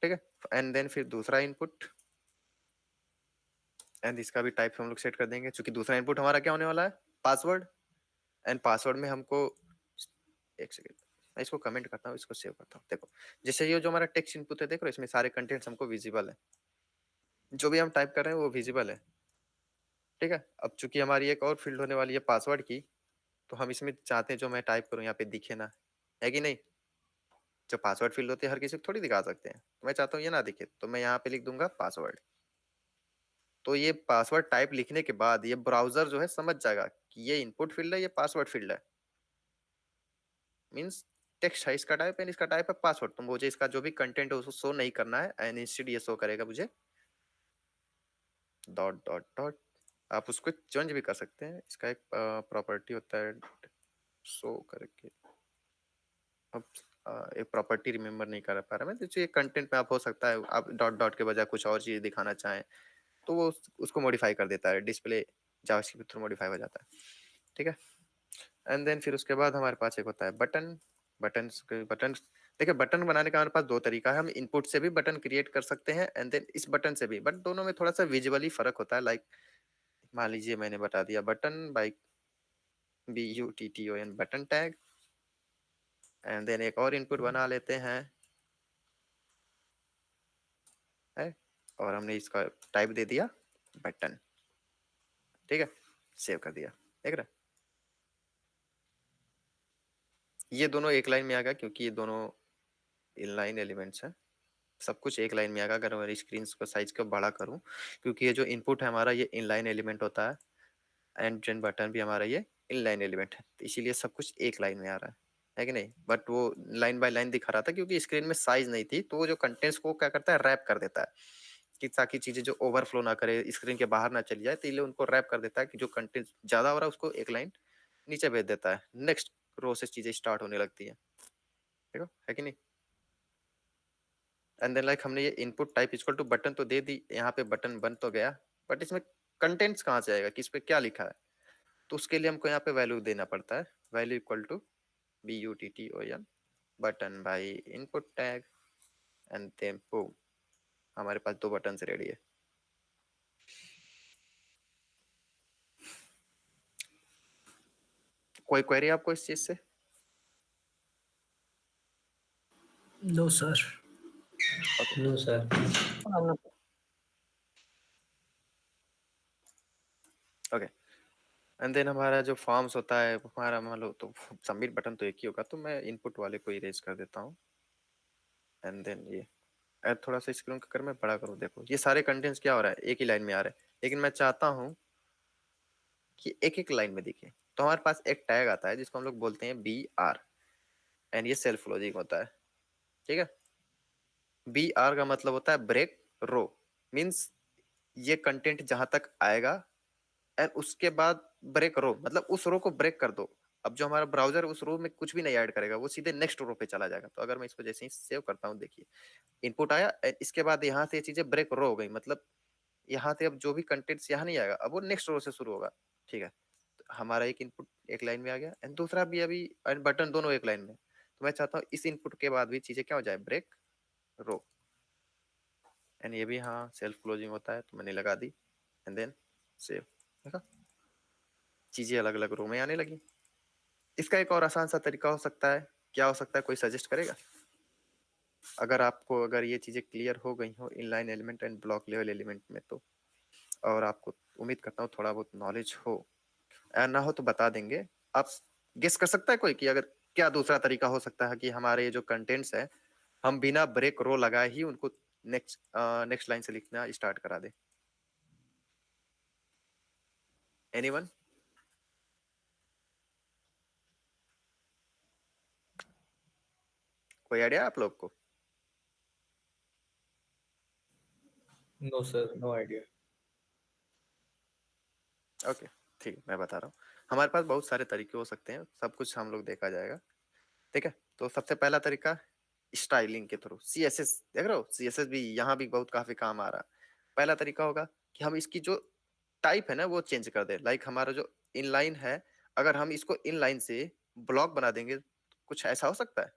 ठीक है। एंड देन फिर दूसरा इनपुट, एंड इसका भी टाइप हम लोग सेट कर देंगे, क्योंकि दूसरा इनपुट हमारा क्या होने वाला है, पासवर्ड। एंड पासवर्ड में हमको, एक सेकेंड मैं इसको कमेंट करता हूँ, इसको सेव करता हूँ। देखो जैसे ये जो हमारा टेक्स्ट इनपुट है, देख रहे हो इसमें सारे कंटेंट्स हमको विजिबल है, जो भी हम टाइप कर रहे हैं वो विजिबल है, ठीक है। अब चूंकि हमारी एक और फील्ड होने वाली है पासवर्ड की, तो हम इसमें चाहते हैं जो मैं टाइप करूँ यहाँ पे दिखे ना, है कि नहीं। जो पासवर्ड फील्ड होती है हर किसी को थोड़ी दिखा सकते हैं, तो मैं चाहता हूँ ये ना दिखे, तो मैं यहाँ पे लिख दूंगा पासवर्ड। तो ये पासवर्ड टाइप लिखने के बाद ये ब्राउजर जो है समझ जाएगा कि ये इनपुट फील्ड है, ये पासवर्ड फील्ड है, मीन्स टेक्स्ट है इसका टाइप, एंड इसका टाइप है पासवर्ड। तो मुझे इसका जो भी कंटेंट है उसको शो नहीं करना है, एंड इंस्टेड ये शो करेगा मुझे डॉट डॉट डॉट। आप उसको चेंज भी कर सकते हैं, इसका एक प्रॉपर्टी होता है शो करके, अब एक प्रॉपर्टी रिमेम्बर नहीं कर पा रहा मैं, तो ये कंटेंट में आप हो सकता है आप डॉट डॉट के बजाय कुछ और चीज दिखाना चाहें, तो वो उसको मॉडिफाई कर देता है, डिस्प्ले जावास्क्रिप्ट के थ्रू मॉडिफाई हो जाता है, ठीक है। एंड देन फिर उसके बाद हमारे पास एक होता है बटन। बटन देखिए, बटन बनाने का हमारे पास दो तरीका है, हम इनपुट से भी बटन क्रिएट कर सकते हैं, एंड देन इस बटन से भी, बट दोनों में थोड़ा सा विजुअली फर्क होता है। लाइक मान लीजिए मैंने बता दिया button by BUTTON button tag, and then एक और इनपुट बना लेते हैं, है, और हमने इसका टाइप दे दिया बटन, ठीक है, सेव कर दिया, देख रहे हैं? ये दोनों एक लाइन में आ गया, क्योंकि ये दोनों इनलाइन एलिमेंट्स हैं, सब कुछ एक लाइन में आएगा। अगर मैं स्क्रीन को साइज को बड़ा करूं, क्योंकि ये जो इनपुट है हमारा ये इनलाइन एलिमेंट होता है, एंड जेन बटन भी हमारा ये इनलाइन एलिमेंट है, तो इसीलिए सब कुछ एक लाइन में आ रहा है कि नहीं। बट वो लाइन बाय लाइन दिखा रहा था क्योंकि स्क्रीन में साइज नहीं थी, तो वो जो कंटेंट्स को क्या करता है, रैप कर देता है, कि ताकि चीजें जो ओवरफ्लो ना करे, स्क्रीन के बाहर ना चली जाए, तो इसलिए उनको रैप कर देता है कि जो कंटेंट ज्यादा हो रहा है उसको एक लाइन नीचे भेज देता है, नेक्स्ट रो से चीजें स्टार्ट होने लगती है, देखो है कि नहीं। एंड देन लाइक हमने ये input type equal to button तो दे दी, यहाँ पे बटन बन तो गया, बट इसमें कंटेंट्स कहाँ से आएगा, किस पे क्या लिखा है, तो उसके लिए हमको यहाँ पे वैल्यू देना पड़ता है, value equal to BUTTON button by input tag, and then boom, हमारे पास दो बटन रेडी है। कोई क्वेरी आपको इस चीज से? No sir. Okay no sir. Okay. And then हमारा जो फॉर्म्स होता है हमारा, मान लो तो सबमिट बटन तो एक ही होगा, तो मैं इनपुट वाले को इरेज कर देता हूँ, एंड देन ये थोड़ा सा स्क्रीन को कर मैं बड़ा करूँ, देखो ये सारे कंटेंट्स क्या हो रहा है, एक ही लाइन में आ रहे हैं, लेकिन मैं चाहता हूँ कि एक एक लाइन में दिखे, तो हमारे पास एक टैग आता है जिसको हम लोग बोलते हैं BR, एंड ये सेल्फ लॉजिक होता है, ठीक है। BR का मतलब होता है ब्रेक रो, मीन्स ये कंटेंट जहां तक आएगा एंड उसके बाद ब्रेक रो, मतलब उस रो को ब्रेक कर दो। अब जो हमारा ब्राउजर उस रो में कुछ भी नहीं ऐड करेगा, वो सीधे नेक्स्ट रो पे चला जाएगा। तो अगर मैं इसको जैसे ही सेव करता हूँ, देखिए इनपुट आया, इसके बाद यहाँ से ये चीजें ब्रेक रो हो गई, मतलब यहाँ से अब जो भी कंटेंट्स यहाँ नहीं आएगा, अब वो नेक्स्ट रो से शुरू होगा, ठीक है। तो हमारा एक इनपुट एक लाइन में आ गया, एंड दूसरा भी अभी, एंड बटन दोनों एक लाइन में, तो मैं चाहता हूँ इस इनपुट के बाद भी चीजें क्या हो जाए, ब्रेक रो, एंड ये भी हाँ सेल्फ क्लोजिंग होता है, तो मैंने लगा दी, एंड देन सेव, देखा चीजें अलग अलग रो में आने लगी। इसका एक और आसान सा तरीका हो सकता है, क्या हो सकता है, कोई सजेस्ट करेगा? अगर आपको अगर ये चीजें क्लियर हो गई हो inline element and block level element में, तो और आपको उम्मीद करता हूँ थोड़ा बहुत नॉलेज हो, ना हो तो बता देंगे। आप गेस कर सकता है कोई कि अगर क्या दूसरा तरीका हो सकता है कि हमारे ये जो कंटेंट्स है हम बिना ब्रेक रो लगाए ही उनको नेक्स्ट लाइन से लिखना स्टार्ट करा दे? एनीवन? कोई आइडिया आप लोग को? No sir, no idea. Okay ठीक है, मैं बता रहा हूँ। हमारे पास बहुत सारे तरीके हो सकते हैं, सब कुछ हम लोग देखा जाएगा, ठीक है। तो सबसे पहला तरीका स्टाइलिंग के थ्रू, CSS देख रहे हो, CSS भी यहाँ भी बहुत काफी काम आ रहा है। पहला तरीका होगा कि कि हम इसकी जो टाइप है ना वो चेंज कर दें। लाइक हमारा जो इनलाइन है, अगर हम इसको इनलाइन से ब्लॉक बना देंगे, कुछ ऐसा हो सकता है?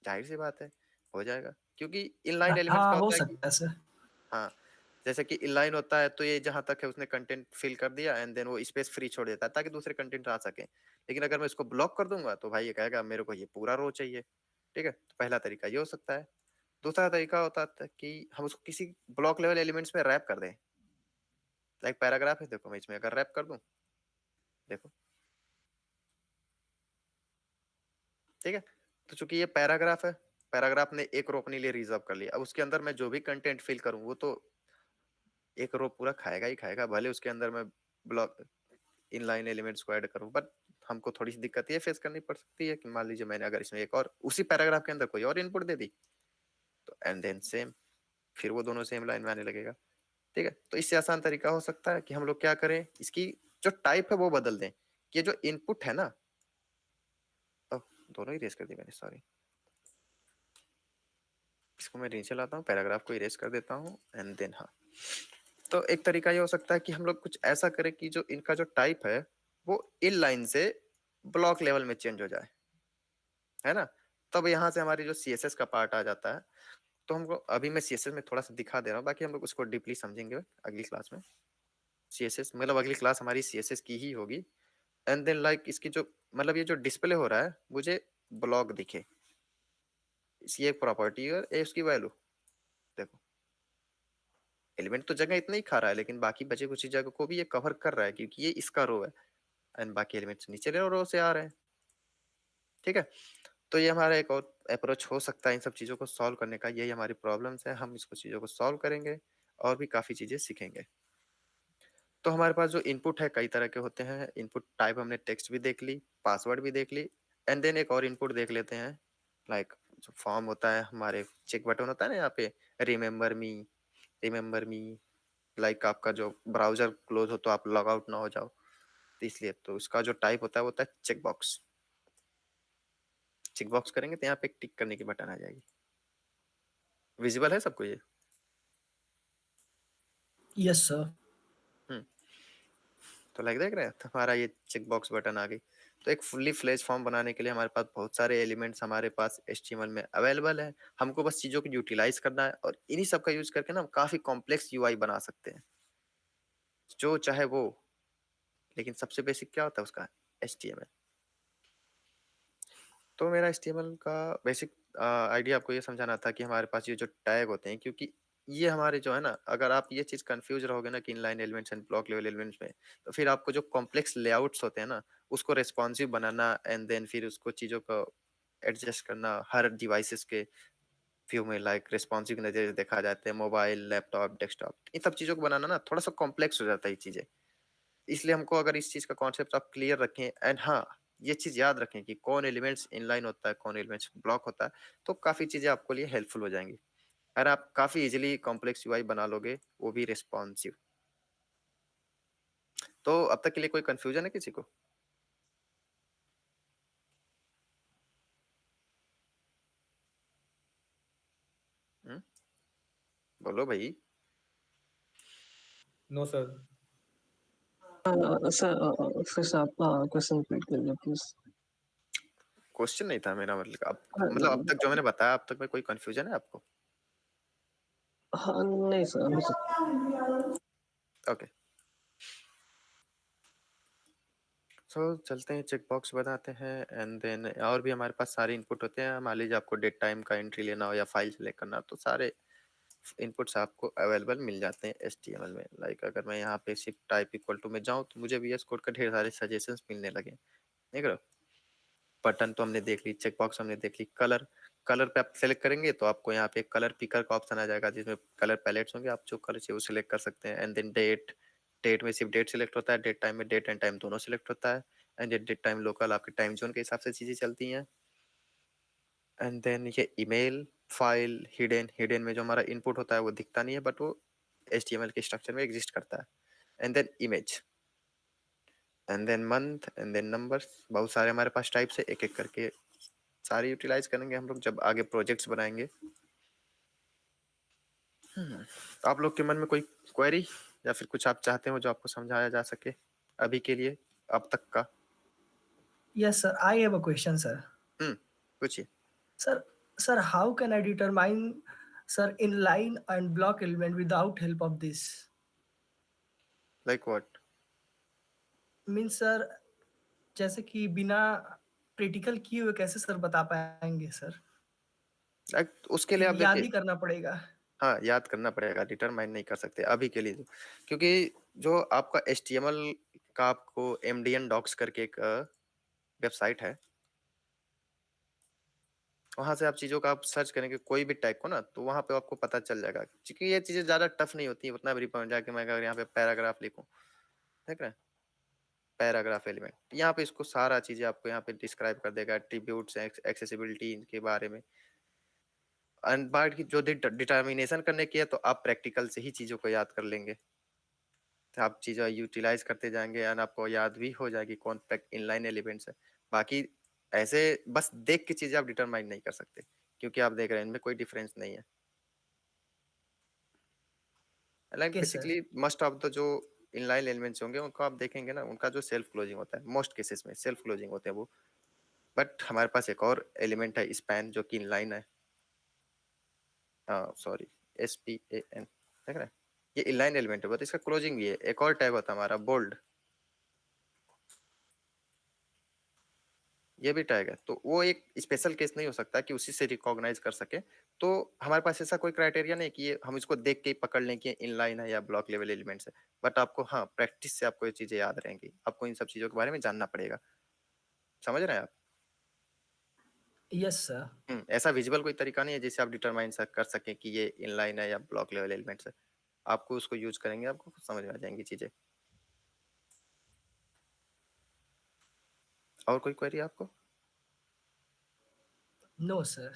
जाहिर सी बात है, हो जाएगा, क्योंकि इनलाइन एलिमेंट्स हाँ क्या हो होता है कि सकता है सर। हाँ, जैसे कि इनलाइन होता है तो ये जहां तक है उसने कंटेंट फिल कर दिया एंड देन वो स्पेस फ्री छोड़ देता है ताकि दूसरे कंटेंट आ सके। लेकिन अगर मैं इसको ब्लॉक कर दूंगा तो भाई ये कहेगा मेरे को ये पूरा रो चाहिए। ठीक है, तो पहला तरीका ये हो सकता है। दूसरा तरीका होता है कि हम उसको किसी ब्लॉक लेवल एलिमेंट्स में रैप कर दें। लाइक पैराग्राफ है, देखो मैं इसमें अगर रैप कर दूं, देखो, ठीक है, तो चूंकि ये पैराग्राफ है, पैराग्राफ ने एक रो अपने लिए रिजर्व कर लिया। अब उसके अंदर मैं जो भी कंटेंट फिल करूं वो तो एक रो पूरा खाएगा ही खाएगा, भले उसके अंदर मैं ब्लॉक इनलाइन एलिमेंट्स को ऐड करूं। बट हमको थोड़ी सी दिक्कत ये फेस करनी पड़ सकती है कि मान लीजिए मैंने अगर इसमें एक और उसी पैराग्राफ के अंदर कोई और इनपुट दे दी, तो एंड देन सेम, फिर वो दोनों सेम लाइन में आने लगेगा। ठीक है, तो इससे आसान तरीका हो सकता है कि हम लोग क्या करें, इसकी जो टाइप है वो बदल दें। ये जो इनपुट है ना, ओह, दोनों ही रेस कर दी मैंने, सॉरी। इसको मैं नीचे लाता हूँ, पैराग्राफ को इरेज कर देता हूँ एंड देन हाँ। तो एक तरीका ये हो सकता है कि हम लोग कुछ ऐसा करें कि जो इनका जो टाइप है वो इन लाइन से ब्लॉक लेवल में चेंज हो जाए, है ना। तब यहाँ से हमारी जो सीएसएस का पार्ट आ जाता है। तो हमको अभी मैं सीएसएस में थोड़ा सा दिखा दे रहा हूँ, बाकी हम लोग उसको डीपली समझेंगे अगली क्लास में। सीएसएस मतलब अगली क्लास हमारी सीएसएस की ही होगी। एंड देन लाइक इसकी जो मतलब ये जो डिस्प्ले हो रहा है मुझे ब्लॉक दिखे, इसकी एक प्रॉपर्टी और उसकी वैल्यू। देखो एलिमेंट तो जगह इतना ही खा रहा है, लेकिन बाकी बचे कुछ जगह को भी ये कवर कर रहा है क्योंकि ये इसका रो है एंड बाकी एलिमेंट्स नीचे रो से आ रहे हैं। ठीक है, तो ये हमारा एक और अप्रोच हो सकता है इन सब चीजों को सॉल्व करने का। यही हमारी प्रॉब्लम्स है, हम इसको चीजों को सॉल्व करेंगे और भी काफी चीजें सीखेंगे। तो हमारे पास जो इनपुट है कई तरह के होते हैं। इनपुट टाइप हमने टेक्स्ट भी देख ली, पासवर्ड भी देख ली, एंड देन एक और इनपुट देख लेते हैं। लाइक जो फॉर्म होता है, हमारे चेक बटन होता है ना यहाँ पे, remember me, remember me, like आपका जो ब्राउजर क्लोज हो तो आप लॉग आउट ना हो जाओ, तो इसलिए तो उसका जो टाइप होता है वो होता है चेक बॉक्स। चेक बॉक्स करेंगे तो यहाँ पे एक टिक करने की बटन आ जाएगी। विजिबल है सबको ये? Yes sir. हम्म, तो लाइक देख रहे हैं, तो हमारा ये चेक बॉक्स बटन आ गई। तो एक फुल्ली फ्लेज फॉर्म बनाने के लिए हमारे पास बहुत सारे एलिमेंट्स हमारे पास एचटीएमएल में अवेलेबल है। हमको बस चीजों को यूटिलाइज करना है और इन्हीं सब का यूज करके ना हम काफी कॉम्प्लेक्स यूआई बना सकते हैं, जो चाहे वो। लेकिन सबसे बेसिक क्या होता है उसका, एचटीएमएल। तो मेरा एचटीएमएल का बेसिक आइडिया आपको ये समझाना था कि हमारे पास ये जो टैग होते हैं, क्योंकि ये हमारे जो है ना, अगर आप ये चीज कंफ्यूज रहोगे ना कि inline elements and block level elements में, तो फिर आपको जो कॉम्प्लेक्स लेआउट्स होते हैं ना उसको रेस्पॉन्सिव बनाना एंड देन फिर उसको चीजों को एडजस्ट करना हर डिवाइसेस के व्यू में। लाइक रेस्पॉन्सिव नजर से देखा जाते हैं मोबाइल, लैपटॉप, डेस्कटॉप, इन सब चीजों को बनाना ना थोड़ा सा कॉम्प्लेक्स हो जाता है ये चीजें। इसलिए हमको अगर इस चीज का कॉन्सेप्ट आप क्लियर रखें एंड हाँ ये चीज याद रखें कि कौन एलिमेंट्स इनलाइन होता है, कौन एलिमेंट्स ब्लॉक होता है, तो काफी चीजें आपको लिए हेल्पफुल हो जाएंगी। अगर आप काफी इजीली कॉम्प्लेक्स यूआई बना लोगे, वो भी रिस्पॉन्सिव। तो अब तक के लिए कोई कंफ्यूजन है किसी को? हम्म, बोलो भाई। No sir. सर फिर से आप क्वेश्चन रिपीट कर लीजिए प्लीज। क्वेश्चन नहीं था मेरा, मतलब अब तक जो मैंने बताया, अब तक में कोई कंफ्यूजन है आपको? हाँ नहीं सर अभी तक। ओके, सो चलते हैं, चेक बॉक्स बनाते हैं एंड देन और भी हमारे पास सारे इनपुट होते हैं। मान लीजिए आपको डेट टाइम का एंट्री लेना हो या फाइल सेलेक्ट करना हो, तो सारे इनपुट्स आपको अवेलेबल मिल जाते हैं एचटीएमएल में। लाइक अगर मैं यहाँ पे शिफ्ट टाइप इक्वल टू में जाऊँ तो मुझे VS कोड का ढेर सारे सजेशंस मिलने लगे। देख रहे हो, बटन तो हमने देख ली, चेक बॉक्स हमने देख ली, कलर, कलर पे आप सेलेक्ट करेंगे तो आपको यहाँ पे कलर पिकर का ऑप्शन आ जाएगा जिसमें कलर पैलेट्स होंगे, आप जो कलर चाहिए वो सिलेक्ट कर सकते हैं। एंड देन डेट, डेट में सिर्फ डेट सिलेक्ट होता है, डेट टाइम में डेट एंड टाइम दोनों सिलेक्ट होता है। एंड डेट टाइम लोकल आपके टाइम जोन के हिसाब से चीजें चलती हैं। एंड देन ये ईमेल, फाइल, हिडन, हिडन में जो हमारा इनपुट होता है वो दिखता नहीं है बट वो HTML के स्ट्रक्चर में एग्जिस्ट करता है। And then image, and then month, and then numbers. बहुत सारे हमारे पास टाइप्स है, एक एक करके सारे यूटिलाइज करेंगे हम लोग जब आगे प्रोजेक्ट्स बनाएंगे। तो आप लोग के मन में कोई क्वेरी या फिर कुछ आप चाहते हो जो आपको समझाया जा सके अभी के लिए, अब तक का? Yes, sir. I have a question, sir. पूछिए। Sir, sir, how can I determine, sir, inline and block element without help of this? Like what? Means, sir, जैसे कि बिना प्रैक्टिकल किए हुए कैसे सर बता पाएंगे सर? लाइक उसके लिए कि आप याद देखिए, ही करना पड़ेगा? हाँ, याद करना पड़ेगा, डिटरमाइन नहीं कर सकते अभी के लिए तो। क्योंकि जो आपका एचटीएमएल का आपको एमडीएन डॉक्स करके एक वेबसाइट है, वहाँ से आप चीज़ों का आप सर्च करेंगे कोई भी टैग को ना, तो वहाँ पे आपको पता चल जाएगा। क्योंकि ये चीज़ें ज़्यादा टफ नहीं होती हैं, उतना भी जाके मैं अगर यहाँ पे पैराग्राफ लिखूँ, देख रहे हैं? पैराग्राफ एलिमेंट, यहाँ पे इसको सारा चीज़ें आपको यहाँ पे डिस्क्राइब कर देगा, एट्रिब्यूट्स, एक्सेसिबिलिटी इनके बारे में। एंड बाकी की जो डिटर्मिनेशन करने की है, तो आप प्रैक्टिकल से ही चीज़ों को याद कर लेंगे। तो आप चीज़ें यूटिलाइज़ करते जाएँगे एंड आपको याद भी हो जाएगी कौन इनलाइन एलिमेंट्स है। बाकी ऐसे बस देख के चीज़ें आप डिटरमाइन नहीं कर सकते, क्योंकि आप देख रहे हैं इनमें कोई डिफरेंस नहीं है। Like okay sir. Basically most of the जो इनलाइन एलिमेंट्स होंगे उनको आप देखेंगे ना, उनका जो सेल्फ क्लोजिंग होता है, मोस्ट केसेस में सेल्फ क्लोजिंग होते हैं वो। बट हमारे पास एक और एलिमेंट है स्पैन, जो कि इनलाइन है। सॉरी, SPAN, देख रहे हैं? ये इनलाइन एलिमेंट है, बट इसका क्लोजिंग भी है। एक और टैग होता है हमारा बोल्ड, ये भी टैग है। तो वो एक स्पेशल केस नहीं हो सकता कि उसी से रिकॉग्नाइज कर सके। तो हमारे पास ऐसा कोई क्राइटेरिया नहीं कि ये हम इसको देख के ही पकड़ लें कि इनलाइन है या ब्लॉक लेवल एलिमेंट्स है। बट आपको, हाँ, प्रैक्टिस से आपको ये चीजें याद रहेंगी, आपको इन सब चीजों के बारे में जानना पड़ेगा। समझ रहे हैं आप? Yes sir. ऐसा विजुअल कोई तरीका नहीं है जिससे आप डिटरमाइन कर सकें कि ये इनलाइन है या ब्लॉक लेवल एलिमेंट्स है। आपको उसको यूज करेंगे, आपको खुद समझ में आ जाएंगी चीजें। और कोई क्वेरी आपको? No sir.